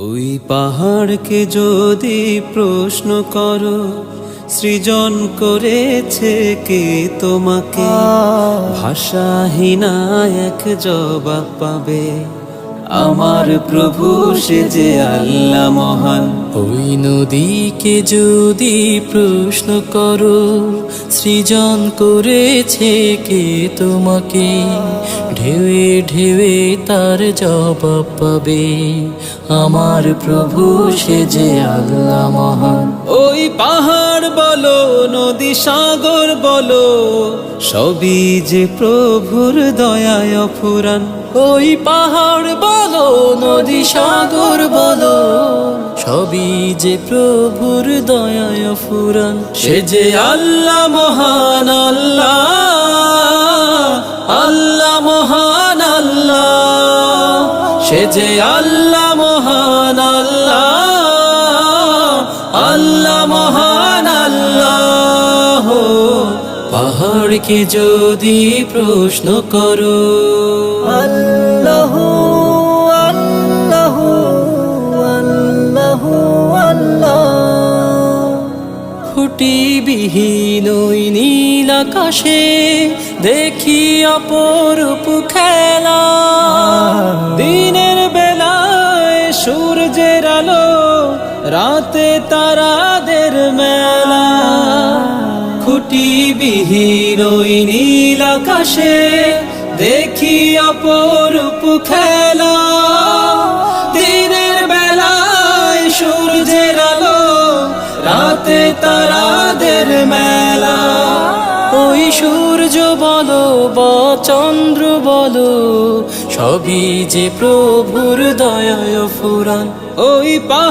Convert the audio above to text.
ওই পাহাড়কে যদি প্রশ্ন করো, সৃজন করেছে কে তোমাকে, ভাষাহীনা এক জবাব পাবে, আমার প্রভু সে যে আল্লাহ মহান। ওই নদীকে যদি প্রশ্ন করো, সৃজন করেছে কে তোমাকে, ঢেউয়ে ঢেউয়ে তার জবাব পাবে, আমার প্রভু সে যে আল্লাহ মহান। ওই পাহাড় বলো, নদী সাগর বলো, সবই যে প্রভুর দয়ায় অফুরান। ওই পাহাড় বলো, নদী সাগর বলো, সবই যে প্রভুর দয়ায় ফুরান। সে যে আল্লাহ মহান, আল্লাহ আল্লাহ মহান আল্লাহ, সে যে আল্লাহ মহান, আল্লাহ আল্লাহ মহান আল্লাহ। পাহাড়কে যদি প্রশ্ন করো, আল্লাহ আল্লাহ আল্লাহ আল্লাহ, খুঁটিবিহীন ওই নীল আকাশে দেখি অপরূপ খেলা, দিনের বেলায় সূর্যের আলো, রাতে তারাদের মেলা। খুঁটিবিহীন ওই নীল আকাশে দেখি অপরূপ খেলা, দিনের বেলায় সূর্যের আলো, রাতে তারাদের মেলা। ওই সূর্য বলো বা চন্দ্র বলো, সবই যে প্রভুর দয়ায় ফুরান। ওই পাহাড়